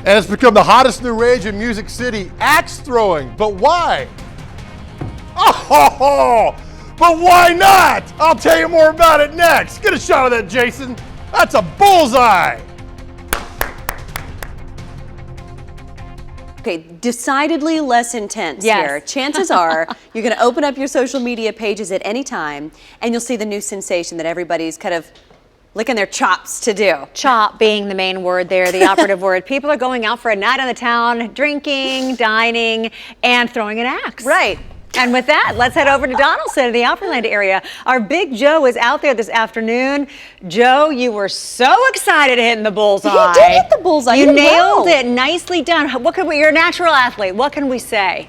And it's become the hottest new rage in Music City, axe throwing. But why? Oh, but why not? I'll tell you more about it next. Get a shot of that, Jason. That's a bullseye. Okay, decidedly less intense here. Chances are you're going to open up your social media pages at any time and you'll see the new sensation that everybody's kind of licking their chops to do. Chop being the main word there, the operative word. People are going out for a night on the town, drinking, dining, and throwing an axe. Right. And with that, let's head over to Donaldson in the Opryland area. Our Big Joe is out there this afternoon. Joe, you were so excited hitting the bullseye. He did hit the bullseye. You nailed it. Nicely done. What can we? You're a natural athlete. What can we say?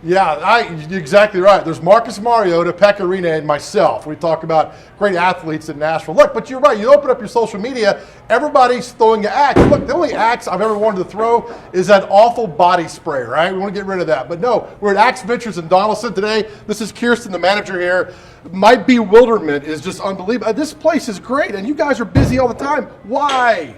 Yeah, you're exactly right. There's Marcus Mariota, Pecorino, and myself. We talk about great athletes in Nashville. Look, but you're right. You open up your social media, everybody's throwing an axe. Look, the only axe I've ever wanted to throw is that awful body spray, right? We want to get rid of that. But no, we're at Axe Ventures in Donaldson today. This is Kirsten, the manager here. My bewilderment is just unbelievable. This place is great, and you guys are busy all the time. Why?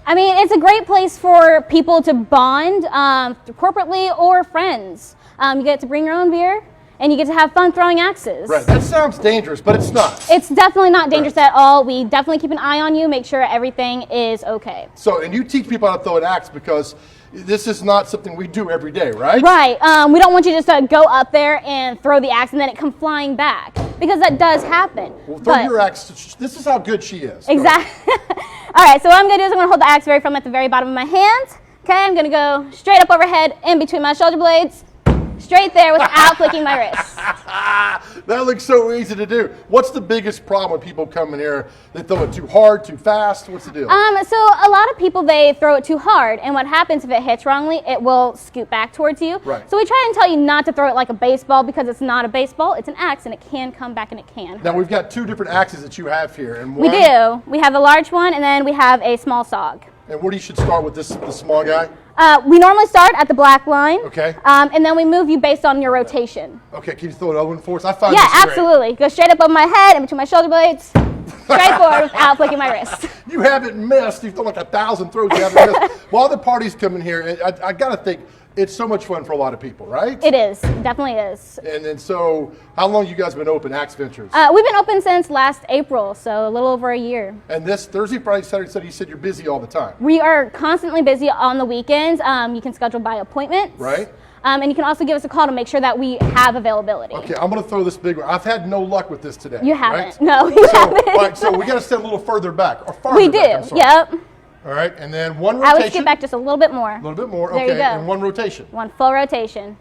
I mean, it's a great place for people to bond corporately or friends. You get to bring your own beer, and you get to have fun throwing axes. Right, that sounds dangerous, but it's not. It's definitely not dangerous at all. We definitely keep an eye on you, make sure everything is okay. So, and you teach people how to throw an axe because this is not something we do every day, right? Right. We don't want you just to go up there and throw the axe and then it come flying back, because that does happen. Well, throw your axe. This is how good she is. Exactly. All right, so what I'm going to do is I'm going to hold the axe very firm at the very bottom of my hand. Okay, I'm going to go straight up overhead in between my shoulder blades. Straight there without flicking my wrist. That looks so easy to do. What's the biggest problem when people come in here? They throw it too hard, too fast? What's the deal? So a lot of people, they throw it too hard, and what happens if it hits wrongly, it will scoot back towards you. Right. So we try and tell you not to throw it like a baseball, because it's not a baseball, it's an axe, and it can come back and it can. Now we've got two different axes that you have here. And We do. We have a large one, and then we have a small sog. And where do you should start with the small guy? We normally start at the black line. Okay. And then we move you based on your rotation. Okay, can you throw another one for us? I found Yeah, this great. absolutely. Go straight up over my head, in between my shoulder blades. Straight forward without flicking my wrist. You haven't missed. You've done like 1,000 throws. You haven't missed. While the party's coming here, I got to think, it's so much fun for a lot of people, right? It is. It definitely is. And then so, how long you guys been open, Axe Ventures? We've been open since last April, so a little over a year. And this Thursday, Friday, Saturday, Sunday, you said you're busy all the time. We are constantly busy on the weekends. You can schedule by appointment. Right. And you can also give us a call to make sure that we have availability. Okay, I'm going to throw this big one. I've had no luck with this today. You haven't. Right? No, you haven't. All right, so we got to stand a little further back. Or farther We do. back, I'm sorry. Yep. All right, and then one rotation. I would skip back just a little bit more. A little bit more. There Okay, you go. and one rotation. One full rotation.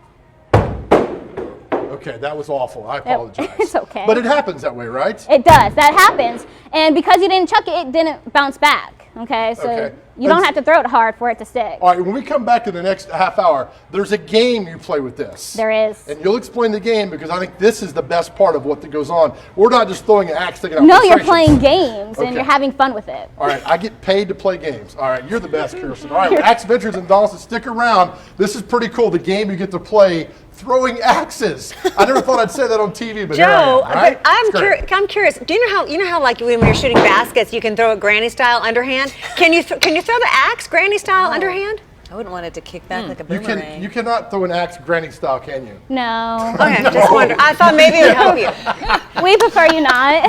Okay, that was awful. I apologize. It's okay. But it happens that way, right? It does. That happens. And because you didn't chuck it, it didn't bounce back. Okay, so Okay. you don't have to throw it hard for it to stick. All right, when we come back in the next half hour, there's a game you play with this. There is. And you'll explain the game, because I think this is the best part of what goes on. We're not just throwing an axe, taking out No, you're frustrations. playing games and Okay. you're having fun with it. All right, I get paid to play games. All right, you're the best, Kirsten. All right, Axe Ventures in Donaldson, stick around. This is pretty cool, the game you get to play, throwing axes. I never thought I'd say that on TV, but here I Joe, am, right? but I'm curious. Do you know how like when you're shooting baskets, you can throw it granny style underhand? Can you throw the axe granny style underhand? I wouldn't want it to kick back like a You boomerang. you cannot throw an axe granny style, can you? No. Okay, just wonder. I thought maybe it would help you. We prefer you not.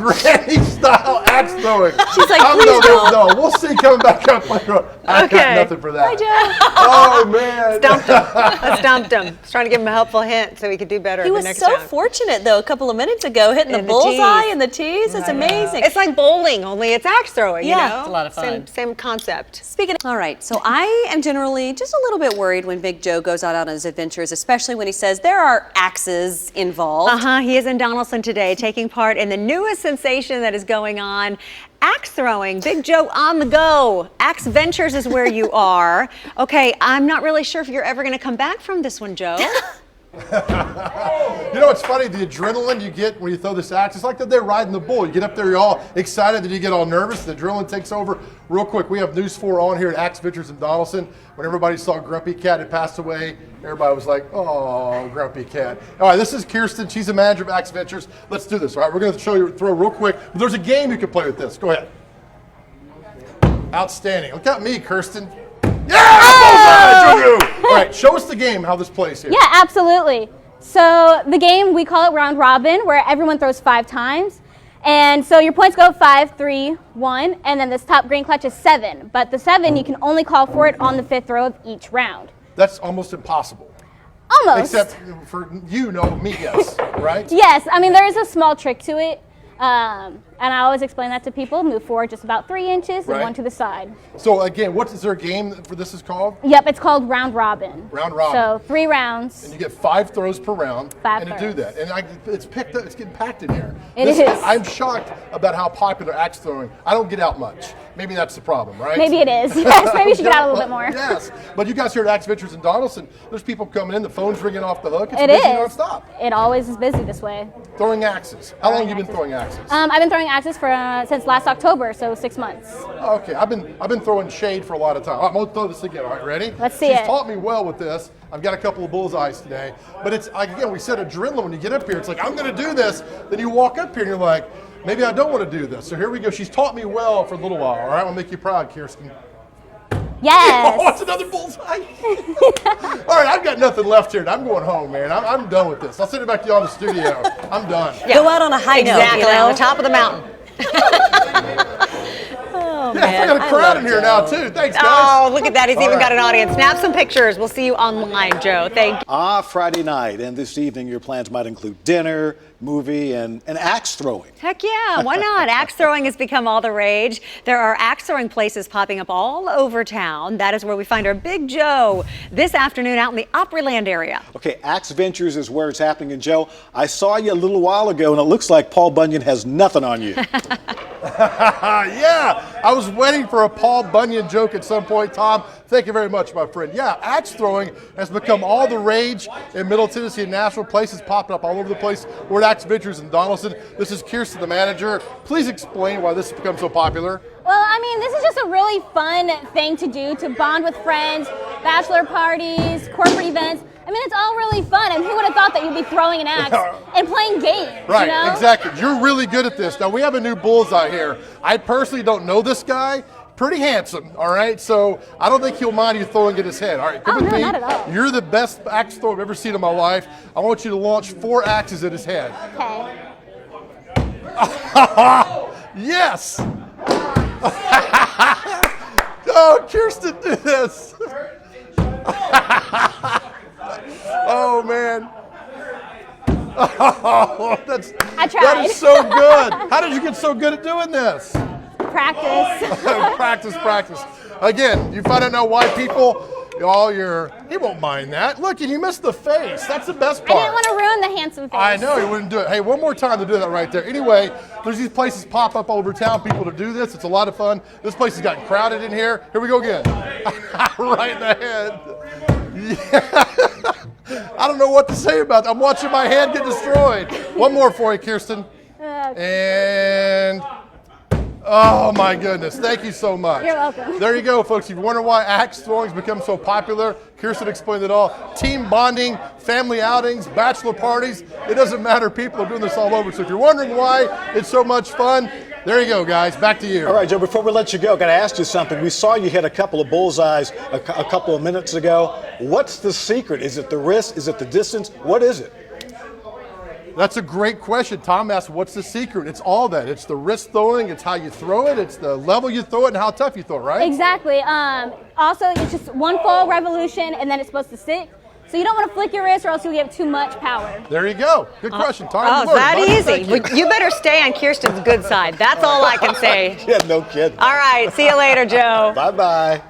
Granny style axe throwing. She's like, no, please don't. no, we'll see coming back up later. I got Okay. nothing for that. Hi, Joe. Oh, man. Stumped him. I stumped him. I was trying to give him a helpful hint so he could do better He the was next so time. fortunate, though, a couple of minutes ago, hitting the And the bullseye tees. and the tees. It's amazing. It's like bowling, only it's axe throwing. Yeah. You know? It's a lot of fun. Same concept. Speaking of, all right, so I am generally just a little bit worried when Big Joe goes out on his adventures, especially when he says there are axes involved. He is in Donaldson today, taking part in the newest sensation that is going on. Axe throwing. Big Joe on the go. Axe Ventures is where you are. Okay, I'm not really sure if you're ever going to come back from this one, Joe. You know what's funny? The adrenaline you get when you throw this axe, it's like that they're riding the bull. You get up there, you're all excited, then you get all nervous, the adrenaline takes over. Real quick, we have News 4 on here at Axe Ventures in Donaldson. When everybody saw Grumpy Cat had passed away, everybody was like, oh, Grumpy Cat. All right, this is Kirsten. She's the manager of Axe Ventures. Let's do this, all right? We're going to show you, throw real quick. There's a game you can play with this. Go ahead. Outstanding. Look at me, Kirsten. All right, show us the game, how this plays here. Yeah, absolutely. So the game, we call it round robin, where everyone throws 5 times. And so your points go 5, 3, 1, and then this top green clutch is 7. But the 7, you can only call for it on the 5th throw of each round. That's almost impossible. Almost. Except for you, no, me, yes, right? Yes, I mean, there is a small trick to it. And I always explain that to people. Move forward just about 3 inches Right. and 1 to the side. So again, is there a game for this is called? Yep, it's called round robin. Round robin. So 3 rounds. And you get 5 throws per round. 5 and to do throws. that. And it's picked up, it's getting packed in here. It is. I'm shocked about how popular axe throwing. I don't get out much. Maybe that's the problem, right? Maybe it is. Yes, maybe you should get out a little bit more. Yes. But you guys here at Axe Ventures in Donaldson, there's people coming in, the phone's ringing off the hook. It's It busy is. nonstop. It always is busy this way. Throwing axes. How long have you been axes. throwing axes? I've been throwing axes for since last October, so 6 months. Okay, I've been throwing shade for a lot of time. I'm gonna throw this again. All right, ready? Let's see She's it. taught me well with this. I've got a couple of bullseyes today, but it's again we said adrenaline when you get up here. It's like I'm gonna do this. Then you walk up here and you're like, maybe I don't want to do this. So here we go. She's taught me well for a little while. All right, I'll make you proud, Kirsten. Yes. Oh, it's another bullseye. All right, I've got nothing left here. I'm going home, man. I'm done with this. I'll send it back to you on the studio. I'm done. Go out on a high note. Exactly, You know? on the top of the mountain. Yeah, I got a crowd in here now too. Thanks, guys. Oh, look at that. He's All even right. got an audience. Snap some pictures. We'll see you online, Joe. Thank you. Friday night, and this evening your plans might include dinner, movie, and axe throwing. Heck yeah, why not? Axe throwing has become all the rage. There are axe throwing places popping up all over town. That is where we find our Big Joe this afternoon out in the Opryland area. Okay, Axe Ventures is where it's happening. And Joe, I saw you a little while ago, and it looks like Paul Bunyan has nothing on you. Yeah, I was waiting for a Paul Bunyan joke at some point, Tom. Thank you very much, my friend. Yeah, axe throwing has become all the rage in Middle Tennessee and Nashville. Places popping up all over the place. We're at Axe Ventures in Donaldson. This is Kirsten, the manager. Please explain why this has become so popular. Well, I mean, this is just a really fun thing to do, to bond with friends, bachelor parties, corporate events. I mean, it's all really fun. And who would have thought that you'd be throwing an axe and playing games? Right, you know? exactly. You're really good at this. Now, we have a new bullseye here. I personally don't know this guy. Pretty handsome, all right? So I don't think he'll mind you throwing at his head. All right, come Oh, with no, me. not at all. You're the best axe thrower I've ever seen in my life. I want you to launch 4 axes at his head. Okay. Yes! Oh, Kirsten, do this. Oh, man. Oh, I that tried. is so good. How did you get so good at doing this? Practice. Practice. Again, you find out now why people, he won't mind that. Look, and you missed the face. That's the best I part. didn't want to ruin the handsome face. I know, he wouldn't do it. Hey, one more time to do that right there. Anyway, there's these places pop up all over town, people to do this. It's a lot of fun. This place has gotten crowded in here. Here we go again. Right in the head. Yeah. I don't know what to say about that. I'm watching my hand get destroyed. One more for you, Kirsten. And... oh my goodness, thank you so much. You're welcome. There you go, folks. If you wonder why axe throwing has become so popular, Kirsten explained it all. Team bonding, family outings, bachelor parties, it doesn't matter. People are doing this all over. So if you're wondering why it's so much fun, there you go, guys. Back to you. All right, Joe, before we let you go, got to ask you something. We saw you hit a couple of bullseyes a couple of minutes ago. What's the secret? Is it the wrist? Is it the distance? What is it? That's a great question. Tom asked, what's the secret? It's all that. It's the wrist throwing, it's how you throw it, it's the level you throw it, and how tough you throw it, right? Exactly. Also, it's just one full revolution, and then it's supposed to stick. So you don't want to flick your wrist, or else you'll give too much power. There you go. Good question, Tom. Oh, You learned, that buddy. easy. Thank you. Well, you better stay on Kirsten's good side. That's all I can say. Yeah, no kidding. All right, see you later, Joe. Bye-bye.